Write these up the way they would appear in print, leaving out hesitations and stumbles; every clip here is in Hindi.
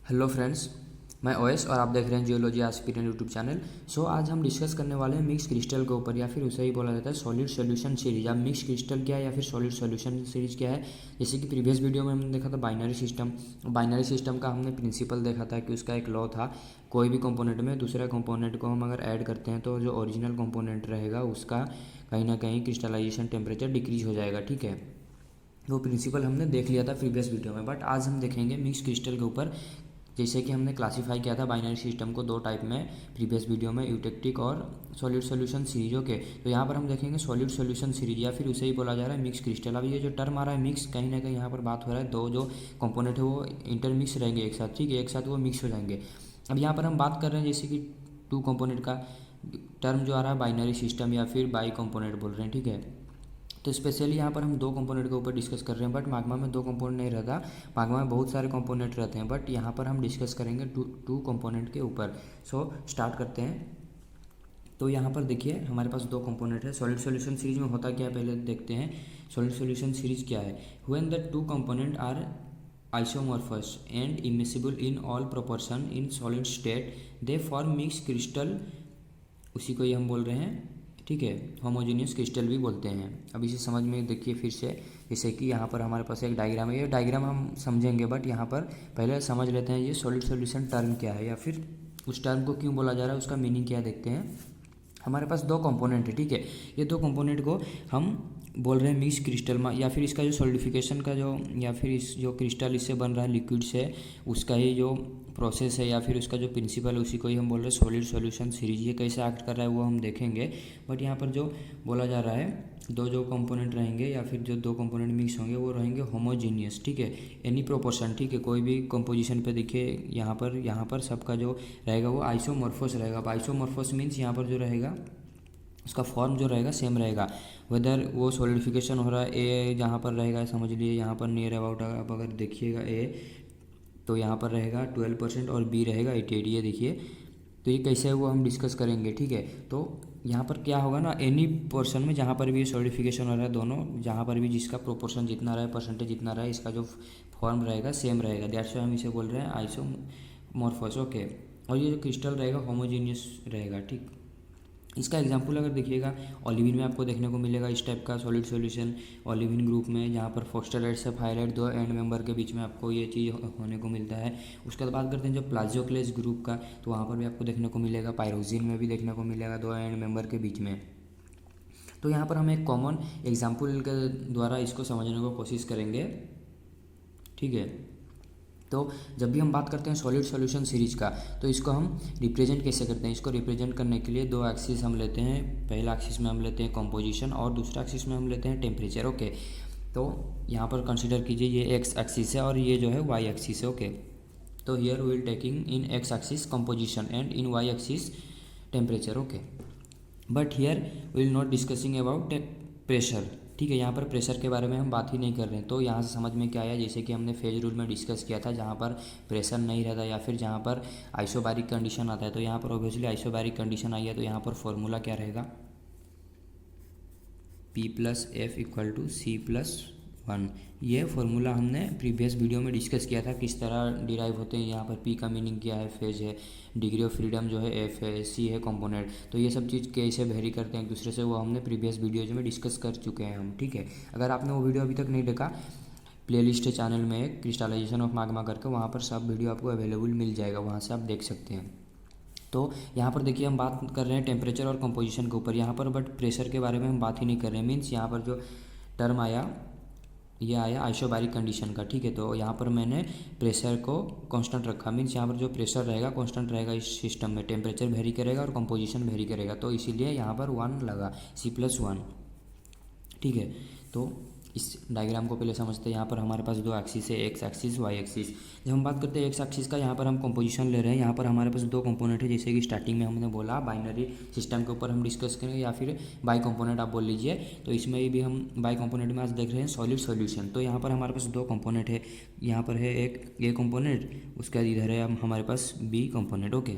हेलो फ्रेंड्स, मैं ओएस और आप देख रहे हैं जियोलॉजी एस्पिरेंट यूट्यूब चैनल। आज हम डिस्कस करने वाले हैं मिक्स क्रिस्टल के ऊपर, या फिर उसे ही बोला जाता है सॉलिड सॉल्यूशन सीरीज। अब मिक्स क्रिस्टल क्या है या फिर सॉलिड सॉल्यूशन सीरीज क्या है। जैसे कि प्रीवियस वीडियो में हमने देखा था बाइनरी सिस्टम का हमने प्रिंसिपल देखा था कि उसका एक लॉ था, कोई भी कंपोनेंट में दूसरा कंपोनेंट को हम अगर ऐड करते हैं तो जो ओरिजिनल कंपोनेंट रहेगा उसका कहीं ना कहीं क्रिस्टलाइजेशन टेम्परेचर डिक्रीज हो जाएगा। ठीक है, वो प्रिंसिपल हमने देख लिया था प्रीवियस वीडियो में। बट आज हम देखेंगे मिक्स क्रिस्टल के ऊपर। जैसे कि हमने क्लासीफाई किया था बाइनरी सिस्टम को दो टाइप में प्रीवियस वीडियो में, यूटेक्टिक और सॉलिड सॉल्यूशन सीरीज। ओके, तो यहाँ पर हम देखेंगे सॉलिड सॉल्यूशन सीरीज, या फिर उसे ही बोला जा रहा है मिक्स क्रिस्टल। अब ये जो टर्म आ रहा है मिक्स, कहीं ना कहीं यहाँ पर बात हो रहा है दो जो कंपोनेंट है वो इंटरमिक्स रहेंगे एक साथ। ठीक है, एक साथ वो मिक्स हो जाएंगे। अब यहाँ पर हम बात कर रहे हैं जैसे कि टू कंपोनेंट का टर्म जो आ रहा है बाइनरी सिस्टम या फिर बाई कंपोनेंट बोल रहे हैं। ठीक है, तो स्पेशली यहाँ पर हम दो कंपोनेंट के ऊपर डिस्कस कर रहे हैं, बट माग्मा में दो कंपोनेंट नहीं रहता। माग्मा में बहुत सारे कंपोनेंट रहते हैं, बट यहाँ पर हम डिस्कस करेंगे टू कंपोनेंट के ऊपर। स्टार्ट करते हैं। तो यहाँ पर देखिए हमारे पास दो कंपोनेंट है। सॉलिड सॉल्यूशन सीरीज में होता क्या है पहले देखते हैं। सॉलिड सॉल्यूशन सीरीज क्या है। When the two component are isomorphous and immiscible in all proportion in solid state they form mix crystal, उसी को ही हम बोल रहे हैं। ठीक है, होमोजेनियस क्रिस्टल भी बोलते हैं। अब इसे समझ में देखिए फिर से, जैसे कि यहाँ पर हमारे पास एक डायग्राम है। ये डायग्राम हम समझेंगे, बट यहाँ पर पहले समझ लेते हैं ये सॉलिड सॉल्यूशन टर्म क्या है, या फिर उस टर्म को क्यों बोला जा रहा है, उसका मीनिंग क्या है देखते हैं। हमारे पास दो कंपोनेंट है। ठीक है, ये दो कंपोनेंट को हम बोल रहे हैं मिक्स क्रिस्टल में, या फिर इसका जो सॉलिडिफिकेशन का जो, या फिर इस जो क्रिस्टल इससे बन रहा है लिक्विड से, उसका ही जो प्रोसेस है या फिर उसका जो प्रिंसिपल है उसी को ही हम बोल रहे हैं सॉलिड सॉल्यूशन सीरीज। ये कैसे एक्ट कर रहा है वो हम देखेंगे। बट यहाँ पर जो बोला जा रहा है दो जो कंपोनेंट रहेंगे या फिर जो दो कंपोनेंट मिक्स होंगे वो रहेंगे होमोजीनियस। ठीक है, एनी प्रोपोर्शन। ठीक है, कोई भी कंपोजिशन पे देखिए यहाँ पर सबका जो रहेगा वो आइसोमॉर्फस रहेगा। अब आइसोमॉर्फस मीन्स यहाँ पर जो रहेगा उसका फॉर्म जो रहेगा सेम रहेगा, वेदर वो सॉलिडिफिकेशन हो रहा है ए जहाँ पर रहेगा, समझ लिए यहाँ पर नियर अबाउट आप अगर देखिएगा ए, तो यहाँ पर रहेगा 12% और बी रहेगा 88। ये देखिए, तो ये कैसे है वो हम डिस्कस करेंगे। ठीक है, तो यहाँ पर क्या होगा ना, एनी पोर्शन में जहाँ पर भी ये सॉलिडिफिकेशन हो रहा है दोनों, जहाँ पर भी जिसका प्रोपोर्शन जितना रहा है, परसेंटेज जितना रहा है, इसका जो फॉर्म रहेगा सेम रहेगा। दैट्स वाई हम इसे बोल रहे हैं आइसोमॉर्फस। ओके, और ये जो क्रिस्टल रहेगा होमोजीनियस रहेगा। ठीक, इसका एग्जांपल अगर देखिएगा ओलिविन में आपको देखने को मिलेगा इस टाइप का सॉलिड सॉल्यूशन। ओलिविन ग्रुप में जहाँ पर फॉस्फेटाइड से फाइलाइड दो एंड मेंबर के बीच में आपको ये चीज़ होने को मिलता है। उसके बाद बात करते हैं जो प्लाजियोक्लेस ग्रुप का, तो वहाँ पर भी आपको देखने को मिलेगा। पायरोजिन में भी देखने को मिलेगा दो एंड मेंबर के बीच में। तो यहाँ पर हम एक कॉमन एग्जाम्पल के द्वारा इसको समझने को कोशिश करेंगे। ठीक है, तो जब भी हम बात करते हैं सॉलिड सॉल्यूशन सीरीज का, तो इसको हम रिप्रेजेंट कैसे करते हैं। इसको रिप्रेजेंट करने के लिए दो एक्सिस हम लेते हैं। पहला एक्सिस में हम लेते हैं कंपोजिशन और दूसरा एक्सिस में हम लेते हैं टेम्परेचर। ओके, तो यहाँ पर कंसीडर कीजिए ये एक्स एक्सिस है और ये जो है वाई एक्सिस है। ओके, तो here we will taking in X axis composition and in Y axis temperature. Okay, but here we will not discussing about pressure. ठीक है, यहाँ पर प्रेशर के बारे में हम बात ही नहीं कर रहे हैं। तो यहाँ से समझ में क्या आया, जैसे कि हमने फेज रूल में डिस्कस किया था, जहाँ पर प्रेशर नहीं रहता या फिर जहाँ पर आइसोबारिक कंडीशन आता है, तो यहाँ पर ऑब्वियसली आइसोबारिक कंडीशन आई है, तो यहाँ पर फॉर्मूला क्या रहेगा, P+F=C+1। ये फार्मूला हमने प्रीवियस वीडियो में डिस्कस किया था किस तरह डिराइव होते हैं। यहाँ पर P का मीनिंग क्या है, फेज है, डिग्री ऑफ फ्रीडम जो है F है, C है कंपोनेंट। तो ये सब चीज़ कैसे वेरी करते हैं एक दूसरे से, वो हमने प्रीवियस वीडियोज में डिस्कस कर चुके हैं हम। ठीक है, अगर आपने वो वीडियो अभी तक नहीं देखा, प्लेलिस्ट है चैनल में क्रिस्टलाइजेशन ऑफ मैग्मा करके, वहाँ पर सब वीडियो आपको अवेलेबल मिल जाएगा, वहाँ से आप देख सकते हैं। तो यहाँ पर देखिए हम बात कर रहे हैं टेम्परेचर और कंपोजिशन के ऊपर यहाँ पर, बट प्रेशर के बारे में हम बात ही नहीं कर रहे हैं। मीन्स यहाँ पर जो टर्म आया ये आया आइसोबारिक कंडीशन का। ठीक है, तो यहाँ पर मैंने प्रेशर को कांस्टेंट रखा। मीन्स यहाँ पर जो प्रेशर रहेगा कांस्टेंट रहेगा इस सिस्टम में, टेम्परेचर वेरी करेगा और कंपोजिशन वेरी करेगा, तो इसीलिए यहाँ पर 1 लगा, C+1। ठीक है, तो इस डायग्राम को पहले समझते हैं। यहाँ पर हमारे पास दो एक्सिस है, एक्स एक्सिस वाई एक्सिस। जब हम बात करते हैं एक्स एक्सिस का, यहाँ पर हम कंपोजिशन ले रहे हैं। यहाँ पर हमारे पास दो कंपोनेंट है, जैसे कि स्टार्टिंग में हमने बोला बाइनरी सिस्टम के ऊपर हम डिस्कस करेंगे, या फिर बाई कंपोनेंट आप बोल लीजिए। तो इसमें भी हम बाई कंपोनेंट में आज देख रहे हैं सॉलिड सॉल्यूशन। तो यहाँ पर हमारे पास दो कंपोनेंट है, यहाँ पर है एक ए कंपोनेंट, उसके बाद इधर है हमारे पास बी कंपोनेंट। ओके,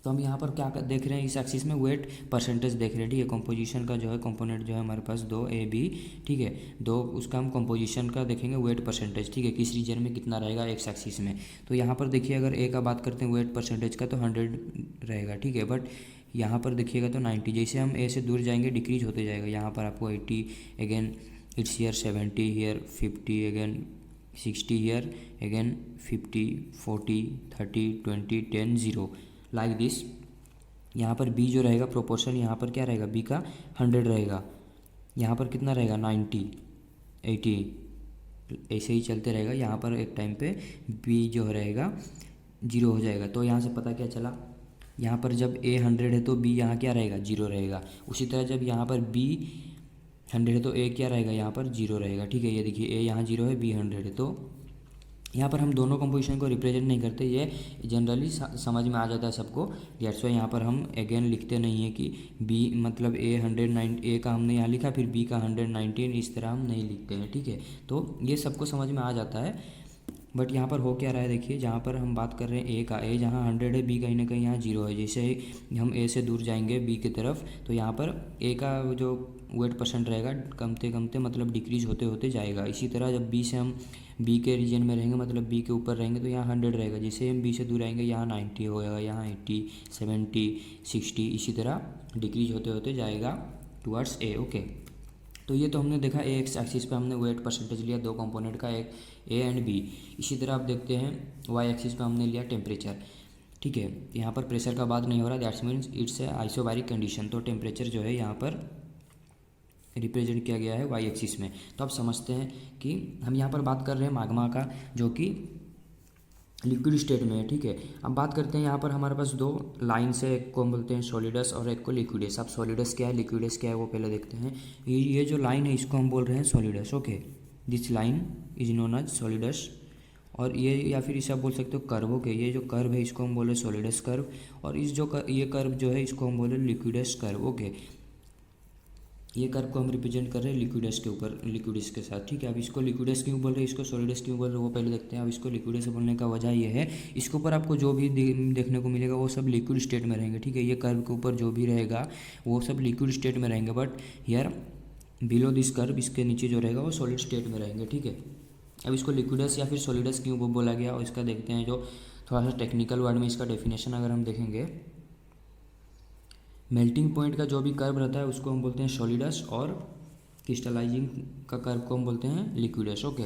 तो हम यहाँ पर क्या देख रहे हैं, इस एक्सिस में वेट परसेंटेज देख रहे हैं, ठीक है। कंपोजिशन का जो है कंपोनेंट जो है हमारे पास दो ए बी, ठीक है, दो, उसका हम कंपोजिशन का देखेंगे वेट परसेंटेज, ठीक है, किस रीजन में कितना रहेगा एक्स एक्सिस में। तो यहाँ पर देखिए अगर ए का बात करते हैं वेट परसेंटेज का तो 100 रहेगा, ठीक है, बट यहाँ पर देखिएगा तो 90, जैसे हम ए से दूर जाएंगे डिक्रीज होते जाएगा। यहाँ पर आपको 80, again it's here 70, here 50, again 60, here again 50, 40, 30, 20, 10, 0 like this. यहाँ पर बी जो रहेगा प्रोपोर्शन, यहाँ पर क्या रहेगा, बी का 100 रहेगा, यहाँ पर कितना रहेगा 90, 80, ऐसे ही चलते रहेगा। यहाँ पर एक टाइम पे बी जो रहेगा 0 हो जाएगा। तो यहाँ से पता क्या चला, यहाँ पर जब ए 100 है तो बी यहाँ क्या रहेगा 0 रहेगा। उसी तरह जब यहाँ पर बी 100 है तो ए क्या रहेगा, यहाँ पर 0 रहेगा, ठीक है। ये देखिए ए यहाँ 0 है, बी 100 है, तो यहाँ पर हम दोनों कंपोजिशन को रिप्रेजेंट नहीं करते, ये जनरली समझ में आ जाता है सबको। दैट्स वाई यहाँ पर हम अगेन लिखते नहीं है कि बी मतलब ए 109, ए का हमने यहाँ लिखा फिर बी का 119, इस तरह हम नहीं लिखते हैं, ठीक है। तो ये सबको समझ में आ जाता है। बट यहाँ पर हो क्या रहा है देखिए, जहाँ पर हम बात कर रहे हैं ए का, ए जहाँ 100 है, बी कहीं ना कहीं यहाँ 0 है। जैसे ही हम ए से दूर जाएंगे बी की तरफ तो यहाँ पर ए का जो वेट परसेंट रहेगा कमते कमते मतलब डिक्रीज होते होते जाएगा। इसी तरह जब बी से हम बी के रीजन में रहेंगे मतलब बी के ऊपर रहेंगे तो यहाँ 100 रहेगा। जैसे हम बी से दूर आएंगे यहाँ 90 होगा, यहाँ 80, 70, 60, इसी तरह डिक्रीज होते होते जाएगा टुवर्ड्स ए, ओके। तो ये तो हमने देखा ए एक्स एक्सिस पे हमने वेट परसेंटेज लिया दो कंपोनेंट का, एक ए एंड बी। इसी तरह आप देखते हैं वाई एक्सिस पे हमने लिया टेम्परेचर, ठीक है। यहाँ पर प्रेशर का बात नहीं हो रहा, that's means it's a isobaric condition. तो टेम्परेचर जो है यहाँ पर रिप्रेजेंट किया गया है वाई एक्सिस में। तो आप समझते हैं कि हम यहाँ पर बात कर रहे हैं मैग्मा का जो कि लिक्विड स्टेट में है, ठीक है। अब बात करते हैं यहाँ पर हमारे पास दो लाइन्स है, एक को हम बोलते हैं सॉलिडस और एक को लिक्विडस। अब सॉलिडस क्या है लिक्विडस क्या है वो पहले देखते हैं। ये जो लाइन है इसको हम बोल रहे हैं solidus, okay. This line is known as solidus. और ये या फिर इसे आप बोल सकते हो कर्व, ओके। ये जो कर्व है इसको हम बोले सॉलिडस कर्व, और इस जो ये कर्व जो है इसको हम बोले लिक्विडस कर्व, ओके। ये कर्व को हम रिप्रेजेंट कर रहे हैं लिक्विडस के ऊपर, लिक्विडस के साथ, ठीक है। अब इसको लिक्विडस क्यों बोल रहे हैं, इसको सॉलिडस क्यों बोल रहे हैं वो पहले देखते हैं। अब इसको लिक्विडस बोलने का वजह ये है, इसके ऊपर आपको जो भी देखने को मिलेगा वो सब लिक्विड स्टेट में रहेंगे, ठीक है। ये कर्व के ऊपर जो भी रहेगा वो सब लिक्विड स्टेट में रहेंगे, but here below this curve, इसके नीचे जो रहेगा वो सॉलिड स्टेट में रहेंगे, ठीक है। अब इसको लिक्विडस या फिर सॉलिडस क्यों बोला गया और इसका देखते हैं जो थोड़ा सा टेक्निकल वर्ड में इसका डेफिनेशन अगर हम देखेंगे, मेल्टिंग पॉइंट का जो भी कर्व रहता है उसको हम बोलते हैं सॉलिडस, और क्रिस्टलाइजिंग का कर्व को हम बोलते हैं लिक्विडस, ओके।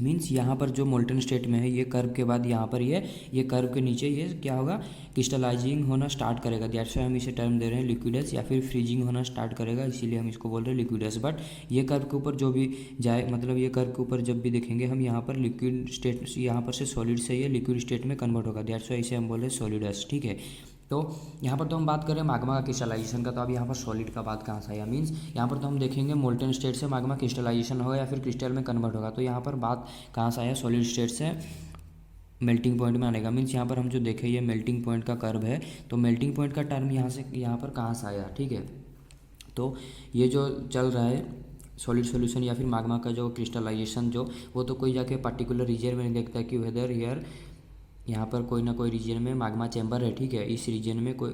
मीन्स यहाँ पर जो मोल्टन स्टेट में है ये कर्व के बाद यहाँ पर ये कर्व के नीचे ये क्या होगा, क्रिस्टलाइजिंग होना स्टार्ट करेगा। दैट्स व्हाई हम इसे टर्म दे रहे हैं लिक्विडस, या फिर फ्रीजिंग होना स्टार्ट करेगा इसीलिए हम इसको बोल रहे हैं लिक्विडस। बट ये कर्व के ऊपर जो भी जाए मतलब ये कर्व के ऊपर जब भी देखेंगे हम यहाँ पर लिक्विड स्टेट, यहाँ पर से सॉलिड से ये लिक्विड स्टेट में कन्वर्ट होगा। दैट्स व्हाई इसे हम बोल रहे हैं सॉलिडस, ठीक है। तो यहाँ पर तो हम बात करें मैग्मा का क्रिस्टलाइजेशन का, तो अब यहाँ पर सॉलिड का बात कहाँ से आया, मीन्स यहाँ पर तो हम देखेंगे मोल्टन स्टेट से मैग्मा क्रिस्टलाइजेशन होगा या फिर क्रिस्टल में कन्वर्ट होगा। तो यहाँ पर बात कहाँ से आया, सॉलिड स्टेट से मेल्टिंग पॉइंट में आने का। मीन्स यहाँ पर हम जो देखें ये मेल्टिंग पॉइंट का कर्व है, तो मेल्टिंग पॉइंट का टर्म यहाँ पर कहाँ से आया, ठीक है। तो ये जो चल रहा है सॉलिड सॉल्यूशन या फिर मैग्मा का जो क्रिस्टलाइजेशन जो, वो तो कोई जाके पर्टिकुलर रीजन में नहीं देखता कि वेदर हियर यहाँ पर कोई ना कोई रीजन में मैग्मा चैम्बर है, ठीक है, इस रीजन में कोई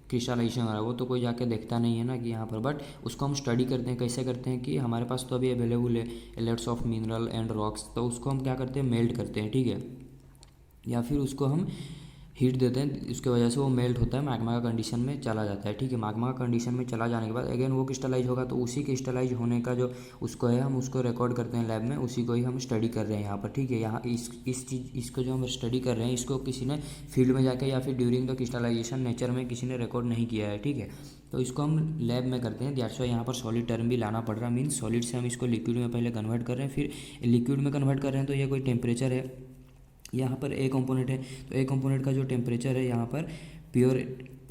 क्रिस्टलाइजेशन हो रहा है, वो तो कोई जाके देखता नहीं है ना कि यहाँ पर। बट उसको हम स्टडी करते हैं, कैसे करते हैं कि हमारे पास तो अभी अवेलेबल है Elets of mineral and rocks, तो उसको हम क्या करते हैं मेल्ट करते हैं, ठीक है, या फिर उसको हम हीट देते हैं, उसके वजह से वो मेल्ट होता है, मैग्मा का कंडीशन में चला जाता है, ठीक है। मैग्मा का कंडीशन में चला जाने के बाद अगेन वो क्रिस्टलाइज होगा, तो उसी क्रिस्टलाइज होने का जो उसको है हम उसको रिकॉर्ड करते हैं लैब में, उसी को ही हम स्टडी कर रहे हैं यहाँ पर, ठीक है। यहाँ इस चीज़ इसको जो हम स्टडी कर रहे हैं इसको किसी ने फील्ड में जाके या फिर ड्यूरिंग द क्रिस्टलाइजेशन नेचर में किसी ने रिकॉर्ड नहीं किया है, ठीक है। तो इसको हम लैब में करते हैं, दैट्स व्हाई यहाँ पर सॉलिड टर्म भी लाना पड़ रहा है। मीन्स सॉलिड से हम इसको लिक्विड में पहले कन्वर्ट कर रहे हैं, फिर लिक्विड में कन्वर्ट कर रहे हैं, तो ये कोई टेम्परेचर है, यहाँ पर ए कंपोनेंट है, तो ए कंपोनेंट का जो टेम्परेचर है यहाँ पर प्योर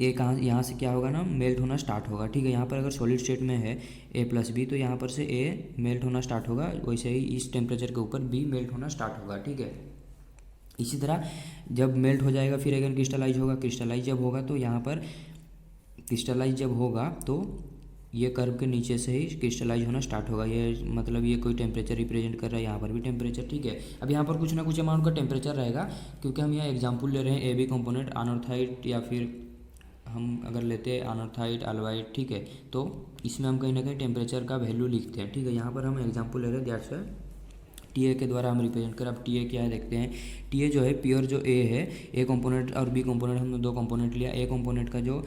ए कहाँ यहाँ से क्या होगा ना मेल्ट होना स्टार्ट होगा, ठीक है। यहाँ पर अगर सॉलिड स्टेट में है ए प्लस बी, तो यहाँ पर से ए मेल्ट होना स्टार्ट होगा, वैसे ही इस टेम्परेचर के ऊपर बी मेल्ट होना स्टार्ट होगा, ठीक है। इसी तरह जब मेल्ट हो जाएगा फिर अगेन क्रिस्टलाइज होगा, क्रिस्टलाइज जब होगा तो यहाँ पर क्रिस्टलाइज जब होगा तो ये कर्व के नीचे से ही क्रिस्टलाइज होना स्टार्ट होगा। ये मतलब ये कोई टेम्परेचर रिप्रेजेंट कर रहा है, यहाँ पर भी टेम्परेचर, ठीक है। अब यहाँ पर कुछ ना कुछ अमाउंट का टेम्परेचर रहेगा, क्योंकि हम यहाँ एग्जांपल ले रहे हैं ए बी कंपोनेंट अनोथाइट, या फिर हम अगर लेते हैं अनोथाइट अल्वाइट, ठीक है, तो इसमें हम कहीं ना कहीं टेम्परेचर का वैल्यू लिखते हैं, ठीक है। यहाँ पर हम एग्जाम्पल ले रहे हैं, दैट्स वाई टी ए के द्वारा हम रिप्रेजेंट करें। अब टी ए क्या है देखते हैं। टी ए जो है प्योर जो ए है, ए कंपोनेंट और बी कंपोनेंट, हमने दो कंपोनेंट लिया। ए कंपोनेंट का जो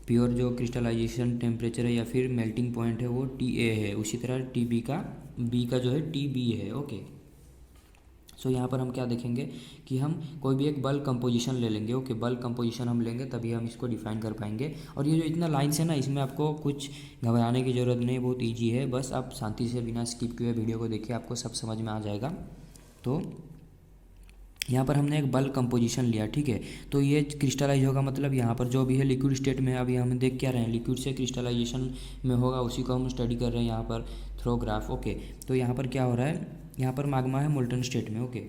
प्योर जो क्रिस्टलाइजेशन टेम्परेचर है या फिर मेल्टिंग पॉइंट है वो टी ए है। उसी तरह टी बी का जो है टी बी है, ओके। सो यहाँ पर हम क्या देखेंगे कि हम कोई भी एक बल्क कंपोजिशन ले लेंगे, ओके। बल्क कंपोजिशन हम लेंगे तभी हम इसको डिफाइन कर पाएंगे। और ये जो इतना लाइन्स है ना, इसमें आपको कुछ घबराने की ज़रूरत नहीं, बहुत ईजी है। बस आप शांति से बिना स्किप किए वीडियो को देखिए, आपको सब समझ में आ जाएगा। तो यहाँ पर हमने एक बल्क कंपोजिशन लिया, ठीक है। तो ये क्रिस्टलाइज होगा, मतलब यहाँ पर जो भी है लिक्विड स्टेट में है। अभी हम देख क्या रहे हैं, लिक्विड से क्रिस्टलाइजेशन में होगा, उसी को हम स्टडी कर रहे हैं यहाँ पर थ्रो ग्राफ, ओके। तो यहाँ पर क्या हो रहा है, यहाँ पर माग्मा है मोल्टन स्टेट में, ओके।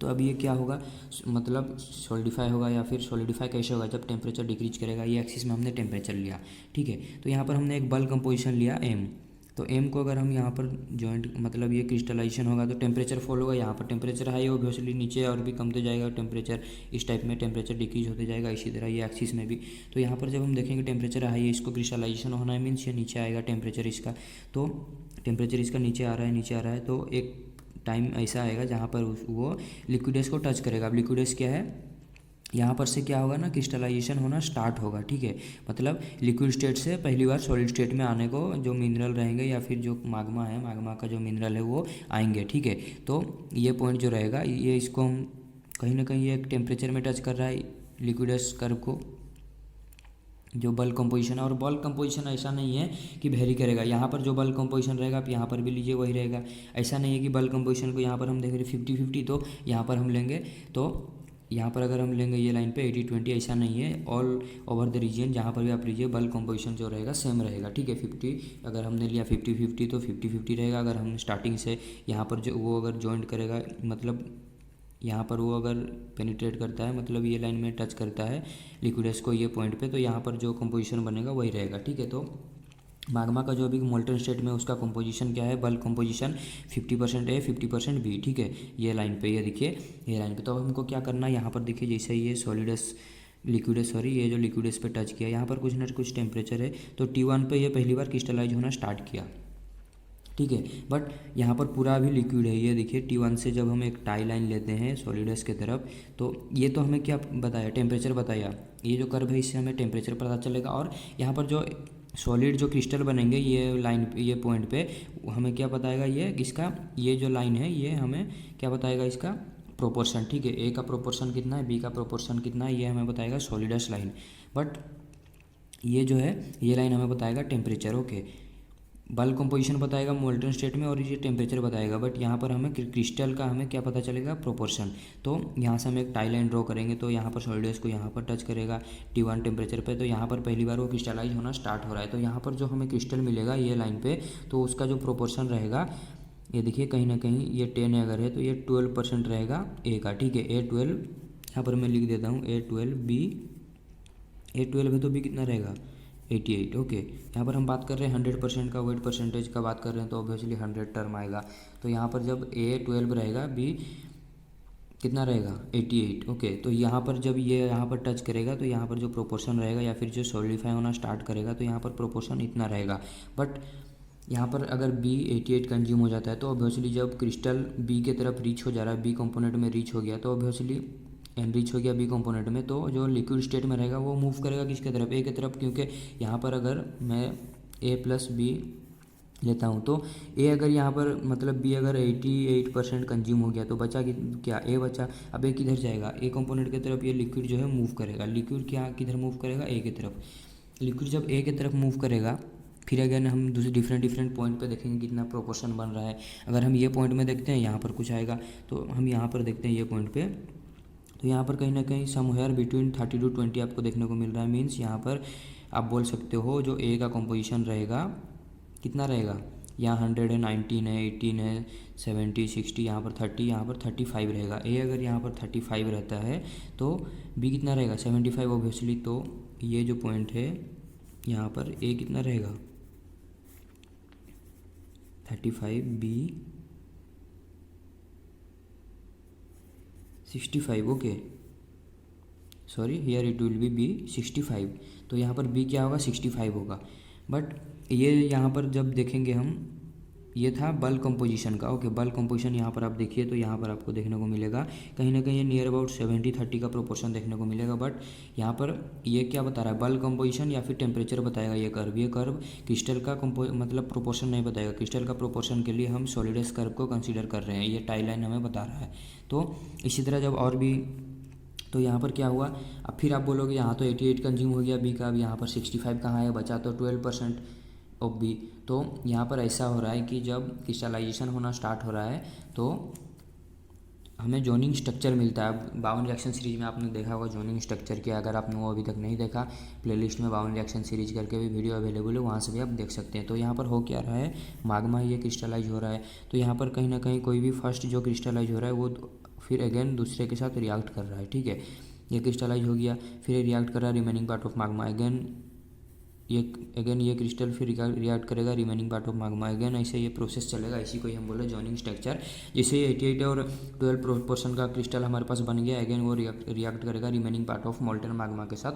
तो अब ये क्या होगा, मतलब सॉलिडिफाई होगा, या फिर सॉलिडिफाई कैसे होगा, जब टेम्परेचर डिक्रीज करेगा। ये एक्सिस में हमने टेम्परेचर लिया, ठीक है। तो यहाँ पर हमने एक बल्क कंपोजिशन लिया एम। तो एम को अगर हम यहाँ पर जॉइंट, मतलब ये क्रिस्टलाइजेशन होगा तो टेम्परेचर फॉल होगा। यहाँ पर टेम्परेचर हाई होगा, ऑब्वियसली नीचे और भी कमते जाएगा टेम्परेचर, इस टाइप में टेम्परेचर डिक्रीज होते जाएगा। इसी तरह ये एक्सिस में भी। तो यहाँ पर जब हम देखेंगे टेम्परेचर हाई है, इसको क्रिस्टलाइजेशन होना है, मीन्स ये नीचे आएगा टेम्परेचर इसका। तो टेम्परेचर इसका नीचे आ रहा है, तो एक टाइम ऐसा आएगा जहाँ पर वो लिक्विडस को टच करेगा। अब लिक्विडस क्या है, यहाँ पर से क्या होगा ना, क्रिस्टलाइजेशन होना स्टार्ट होगा, ठीक है। मतलब लिक्विड स्टेट से पहली बार सॉलिड स्टेट में आने को जो मिनरल रहेंगे या फिर जो माग्मा है, माग्मा का जो मिनरल है वो आएंगे, ठीक है। तो ये पॉइंट जो रहेगा, ये इसको हम कहीं ना कहीं एक टेम्परेचर में टच कर रहा है लिक्विडस कर्व को, जो बल्क कंपोजिशन है। और बल्क कंपोजिशन ऐसा नहीं है कि वेरी करेगा, यहाँ पर जो बल्क कंपोजिशन रहेगा आप यहाँ पर भी लीजिए वही रहेगा। ऐसा नहीं है कि बल्क कंपोजिशन को यहाँ पर हम देख रहे 50-50, तो यहाँ पर हम लेंगे, तो यहाँ पर अगर हम लेंगे ये लाइन पे 80-20, ऐसा नहीं है। ऑल ओवर द रीजन जहाँ पर भी आप लीजिए बल्क कंपोजिशन जो रहेगा सेम रहेगा, ठीक है। 50 अगर हमने लिया 50-50 तो 50-50 रहेगा। अगर हम स्टार्टिंग से यहाँ पर जो वो अगर जॉइंट करेगा, मतलब यहाँ पर वो अगर पेनिट्रेट करता है, मतलब ये लाइन में टच करता है लिक्विडस को ये पॉइंट पे, तो यहाँ पर जो कंपोजिशन बनेगा वही रहेगा, ठीक है। तो माग्मा का जो अभी मोल्टन स्टेट में उसका कंपोजिशन क्या है, बल्क कंपोजिशन 50% ए 50% बी, ठीक है। ये लाइन पे, ये देखिए ये लाइन पे। तो अब हमको क्या करना है, यहाँ पर देखिए जैसे ये सॉलिडस लिक्विडस, सॉरी ये जो लिक्विडस पे टच किया, यहाँ पर कुछ ना कुछ टेम्परेचर है, तो T1 पे ये पहली बार क्रिस्टलाइज होना स्टार्ट किया, ठीक है। बट यहाँ पर पूरा अभी लिक्विड है, ये देखिए T1 से जब हम एक टाई लाइन लेते हैं सॉलिडस के तरफ, तो ये तो हमें क्या बताया, टेम्परेचर बताया। ये जो कर्व है इससे हमें टेम्परेचर पता चलेगा। और यहाँ पर जो सॉलिड जो क्रिस्टल बनेंगे ये लाइन, ये पॉइंट पे हमें क्या बताएगा, ये इसका ये जो लाइन है ये हमें क्या बताएगा, इसका प्रोपोर्शन, ठीक है। ए का प्रोपोर्शन कितना है, बी का प्रोपोर्शन कितना है, ये हमें बताएगा सॉलिडस लाइन। बट ये जो है ये लाइन हमें बताएगा टेम्परेचर, ओके। बल्क कंपोजिशन बताएगा मोल्टन स्टेट में, और ये टेम्परेचर बताएगा। बट यहाँ पर हमें क्रिस्टल का हमें क्या पता चलेगा, प्रोपोर्शन। तो यहाँ से हम एक टाई लाइन ड्रॉ करेंगे, तो यहाँ पर सॉलिडस को यहाँ पर टच करेगा T1 टेम्परेचर पे, तो यहाँ पर पहली बार वो क्रिस्टलाइज होना स्टार्ट हो रहा है। तो यहाँ पर जो हमें क्रिस्टल मिलेगा ये लाइन पे, तो उसका जो प्रोपोर्शन रहेगा, ये देखिए कहीं ना कहीं ये 10 अगर है तो ये 12% रहेगा ए का, ठीक है। A12 यहाँ पर मैं लिख देता हूँ, A12 है तो बी कितना रहेगा 88, ओके। यहाँ पर हम बात कर रहे हैं 100% का वेट परसेंटेज का बात कर रहे हैं, तो ऑब्वियसली 100 टर्म आएगा। तो यहाँ पर जब A12 रहेगा, बी कितना रहेगा 88, ओके। तो यहाँ पर जब ये यहाँ पर टच करेगा तो यहाँ पर जो प्रोपोर्शन रहेगा या फिर जो सॉलिडिफाई होना स्टार्ट करेगा, तो यहाँ पर प्रोपोर्शन इतना रहेगा। बट यहाँ पर अगर बी 88 कंज्यूम हो जाता है, तो ऑब्वियसली जब क्रिस्टल बी के तरफ रीच हो जा रहा है, बी कंपोनेंट में रीच हो गया, तो ऑब्वियसली एनरिच हो गया बी कंपोनेंट में, तो जो लिक्विड स्टेट में रहेगा वो मूव करेगा किसके तरफ, ए की तरफ। क्योंकि यहाँ पर अगर मैं A+B लेता हूँ, तो ए अगर यहाँ पर मतलब बी अगर 88% कंज्यूम हो गया, तो बचा क्या, ए बचा। अब ए किधर जाएगा, ए कंपोनेंट की तरफ ये लिक्विड जो है मूव करेगा। लिक्विड क्या किधर मूव करेगा, ए की तरफ। लिक्विड जब ए की तरफ मूव करेगा, फिर अगर हम दूसरे डिफरेंट पॉइंट पे देखेंगे कितना प्रोपोर्शन बन रहा है। अगर हम ये पॉइंट में देखते हैं यहाँ पर कुछ आएगा, तो हम यहाँ पर देखते हैं ये पॉइंट पे, तो यहाँ पर कहीं ना कहीं समवेयर बिटवीन 30 to 20 आपको देखने को मिल रहा है। मीन्स यहाँ पर आप बोल सकते हो जो ए का कंपोजिशन रहेगा कितना रहेगा, यहाँ 100 है, 19 है, 18 है, 70, 60, यहाँ पर 30, यहाँ पर 35 रहेगा। ए अगर यहाँ पर 35 रहता है तो बी कितना रहेगा 75 ऑब्वियसली। तो ये जो पॉइंट है यहाँ पर ए कितना रहेगा 35, B 65, okay sorry here it will be B 65। तो यहाँ पर बी क्या होगा 65 होगा। बट ये यहाँ पर जब देखेंगे हम, ये था बल्क कंपोजिशन का, ओके बल्क कंपोजिशन यहाँ पर आप देखिए तो यहाँ पर आपको देखने को मिलेगा कहीं ना कहीं नियर अबाउट 70-30 का प्रोपोर्शन देखने को मिलेगा। बट यहाँ पर ये क्या बता रहा है बल्क कंपोजिशन या फिर टेम्परेचर बताएगा ये कर्व क्रिस्टल का मतलब प्रोपोर्शन नहीं बताएगा। क्रिस्टल का प्रोपोर्शन के लिए हम सॉलिडस कर्व को कंसिडर कर रहे हैं, ये टाई लाइन हमें बता रहा है। तो इसी तरह जब और भी, तो यहाँ पर क्या हुआ, अब फिर आप बोलोगे यहाँ तो 88 कंज्यूम हो गया बी का, अब यहाँ पर 65 कहाँ है, बचा तो 12% ऑफ बी। तो यहाँ पर ऐसा हो रहा है कि जब क्रिस्टलाइजेशन होना स्टार्ट हो रहा है तो हमें जोनिंग स्ट्रक्चर मिलता है। बाउंड रिएक्शन सीरीज में आपने देखा होगा जोनिंग स्ट्रक्चर के, अगर आपने वो अभी तक नहीं देखा प्लेलिस्ट में बाउंड रिएक्शन सीरीज करके भी वीडियो अवेलेबल है, वहाँ से भी आप देख सकते हैं। तो यहाँ पर हो क्या रहा है, माग्मा ये क्रिस्टलाइज हो रहा है। तो यहाँ पर कहीं ना कहीं कोई भी फर्स्ट जो क्रिस्टलाइज हो रहा है वो फिर अगेन दूसरे के साथ रिएक्ट कर रहा है, ठीक है। ये क्रिस्टलाइज हो गया, फिर रिएक्ट कर रहा है remaining part of Magma, again ये क्रिस्टल फिर रिएक्ट करेगा remaining part of Magma, again ऐसे ये प्रोसेस चलेगा। इसी को ही हम बोले जॉइनिंग स्ट्रक्चर। जैसे ये 88 और 12% का क्रिस्टल हमारे पास बन गया, अगेन वो रिएक्ट करेगा remaining part of molten Magma के साथ,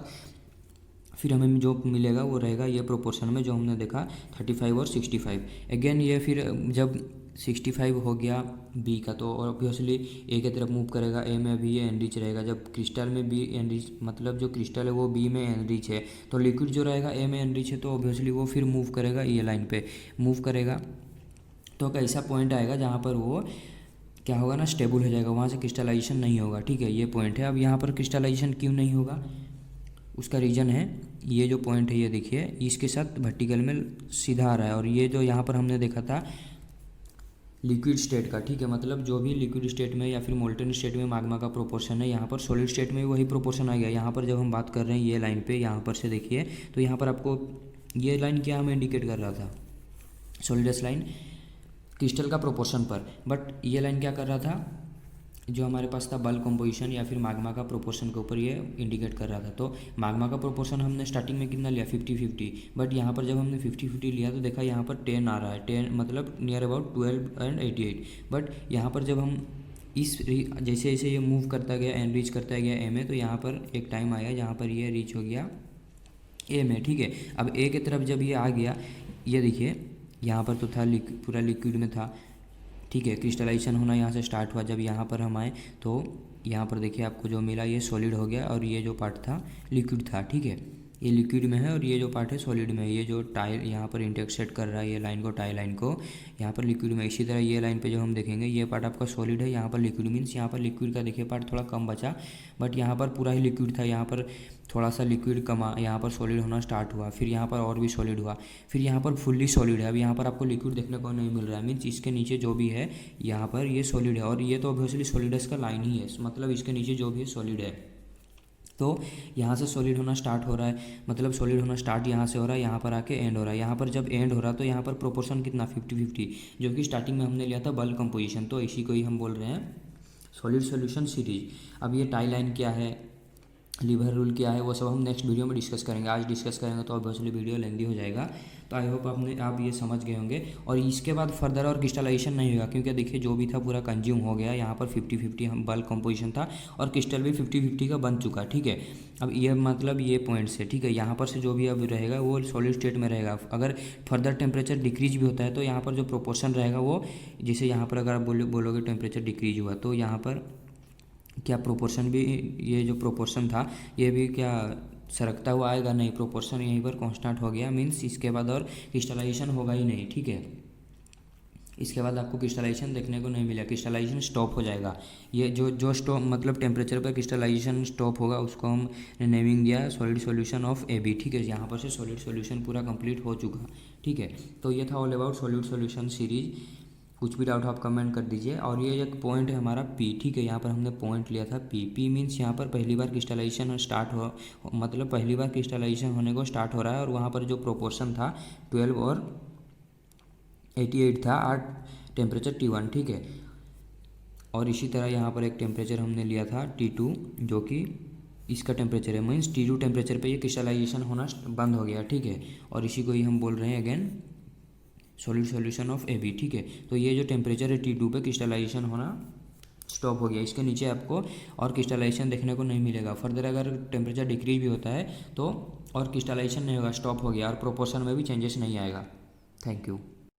फिर हमें जो मिलेगा वो रहेगा ये प्रोपोर्शन में जो हमने देखा 35 और 65। अगेन ये फिर जब 65 हो गया बी का तो ऑब्वियसली ए की तरफ मूव करेगा, ए में भी ये एनरिच रहेगा। जब क्रिस्टल में बी एनरिच मतलब जो क्रिस्टल है वो बी में एनरिच है, तो लिक्विड जो रहेगा ए में एनरिच है, तो ऑब्वियसली वो फिर मूव करेगा ये लाइन पे मूव करेगा। तो एक ऐसा पॉइंट आएगा जहाँ पर वो क्या होगा ना स्टेबल हो जाएगा, वहाँ से क्रिस्टलाइजेशन नहीं होगा, ठीक है। ये पॉइंट है। अब यहाँ पर क्रिस्टलाइजेशन क्यों नहीं होगा, उसका रीज़न है ये जो पॉइंट है, ये देखिए इसके साथ वर्टिकल में सीधा आ रहा है, और ये जो यहाँ पर हमने देखा था लिक्विड स्टेट का, ठीक है, मतलब जो भी लिक्विड स्टेट में या फिर मोल्टन स्टेट में माग्मा का प्रोपोर्शन है, यहाँ पर सॉलिड स्टेट में वही प्रोपोर्शन आ गया। यहाँ पर जब हम बात कर रहे हैं ये लाइन पे, यहाँ पर से देखिए तो यहाँ पर आपको ये लाइन क्या हमें इंडिकेट कर रहा था, सॉलिडस लाइन क्रिस्टल का प्रोपोर्शन पर, बट ये लाइन क्या कर रहा था, जो हमारे पास था बल्क कंपोजिशन या फिर माग्मा का प्रोपोर्शन के ऊपर ये इंडिकेट कर रहा था। तो माग्मा का प्रोपोर्शन हमने स्टार्टिंग में कितना लिया 50-50, बट यहाँ पर जब हमने 50-50 लिया तो देखा यहाँ पर 10 आ रहा है, 10 मतलब नियर अबाउट 12 एंड 88। बट यहाँ पर जब हम इस जैसे जैसे ये मूव करता गया एनरिच करता गया ए में, तो यहाँ पर एक टाइम आया जहाँ पर ये रीच हो गया ए में, ठीक है। अब ए की तरफ जब ये आ गया, ये देखिए यहाँ पर तो था पूरा लिक्विड में था, ठीक है। क्रिस्टलाइजेशन होना यहाँ से स्टार्ट हुआ, जब यहाँ पर हम आए तो यहाँ पर देखिए आपको जो मिला ये सॉलिड हो गया, और ये जो पार्ट था लिक्विड था, ठीक है। ये लिक्विड में है और ये जो पार्ट है सॉलिड में है। ये जो टाई यहाँ पर इंटरसेक्ट कर रहा है ये लाइन को, टाई लाइन को, यहाँ पर लिक्विड में। इसी तरह ये लाइन पे जो हम देखेंगे ये पार्ट आपका सॉलिड है, यहाँ पर लिक्विड मीन्स यहाँ पर लिक्विड का देखिए पार्ट थोड़ा कम बचा, बट यहाँ पर पूरा ही लिक्विड था। यहाँ पर थोड़ा सा लिक्विड कमा, यहाँ पर सॉलिड होना स्टार्ट हुआ, फिर यहाँ पर और भी सॉलिड हुआ, फिर यहाँ पर फुल्ली सॉलिड है। अब यहाँ पर आपको लिक्विड देखने को नहीं मिल रहा है, मीन्स इसके नीचे जो भी है यहाँ पर ये सॉलिड है, और ये तो ऑब्वियसली सॉलिडस का लाइन ही है, मतलब इसके नीचे जो भी है सॉलिड है। तो यहाँ से सॉलिड होना स्टार्ट हो रहा है, मतलब सॉलिड होना स्टार्ट यहाँ से हो रहा है, यहाँ पर आके एंड हो रहा है। यहाँ पर जब एंड हो रहा है तो यहाँ पर प्रोपोर्शन कितना 50-50, जो कि स्टार्टिंग में हमने लिया था बल्क कंपोजिशन। तो इसी को ही हम बोल रहे हैं सॉलिड सॉल्यूशन सीरीज। अब ये टाई लाइन क्या है, लीवर रूल क्या है, वो सब हम नेक्स्ट वीडियो में डिस्कस करेंगे। आज डिस्कस करेंगे तो ऑब्वियसली वीडियो लेंदी हो जाएगा। तो आई होप आप ये समझ गए होंगे, और इसके बाद फर्दर और क्रिस्टलाइजेशन नहीं होगा, क्योंकि देखिए जो भी था पूरा कंज्यूम हो गया। यहाँ पर 50-50 हम बल्क कंपोजिशन था, और क्रिस्टल भी 50-50 का बन चुका, ठीक है। अब ये मतलब ये पॉइंट्स है, ठीक है। यहाँ पर से जो भी अब रहेगा वो सॉलिड स्टेट में रहेगा। अगर फर्दर टेम्परेचर डिक्रीज भी होता है तो यहाँ पर जो प्रोपोर्शन रहेगा वो, जैसे यहाँ पर अगर आप बोलोगे टेम्परेचर डिक्रीज हुआ, तो यहाँ पर क्या प्रोपोर्शन भी, ये जो प्रोपोर्शन था ये भी क्या सरकता हुआ आएगा, नहीं, प्रोपोर्शन यहीं पर कांस्टेंट हो गया, मीन्स इसके बाद और क्रिस्टलाइजेशन होगा ही नहीं, ठीक है। इसके बाद आपको क्रिस्टलाइजेशन देखने को नहीं मिला, क्रिस्टलाइजेशन स्टॉप हो जाएगा। ये जो स्टॉप मतलब टेम्परेचर पर क्रिस्टलाइजेशन स्टॉप होगा उसको हम नेमिंग दिया सॉलिड सॉल्यूशन ऑफ AB, ठीक है। यहाँ पर से सॉलिड सॉल्यूशन पूरा कंप्लीट हो चुका, ठीक है। तो ये था all about solid solution series. कुछ भी डाउट आप कमेंट कर दीजिए। और ये एक पॉइंट है हमारा P, ठीक है। यहाँ पर हमने पॉइंट लिया था P मीन्स यहाँ पर पहली बार क्रिस्टलाइजेशन स्टार्ट हो, मतलब पहली बार क्रिस्टलाइजेशन होने को स्टार्ट हो रहा है, और वहाँ पर जो प्रोपोर्शन था 12 और 88 था, और टेम्परेचर T1, ठीक है। और इसी तरह यहाँ पर एक टेम्परेचर हमने लिया था T2, जो कि इसका टेम्परेचर है, मीन्स T2 टेम्परेचर पे ये क्रिस्टलाइजेशन होना बंद हो गया, ठीक है। और इसी को ही हम बोल रहे हैं again solid solution of AB, ठीक है। तो ये जो टेम्परेचर है T2 पे क्रिस्टलाइजेशन होना स्टॉप हो गया। इसके नीचे आपको और क्रिस्टलाइजेशन देखने को नहीं मिलेगा। फर्दर अगर टेम्परेचर डिक्रीज भी होता है तो और क्रिस्टलाइजेशन नहीं होगा, स्टॉप हो गया, और प्रोपोर्शन में भी चेंजेस नहीं आएगा। Thank you.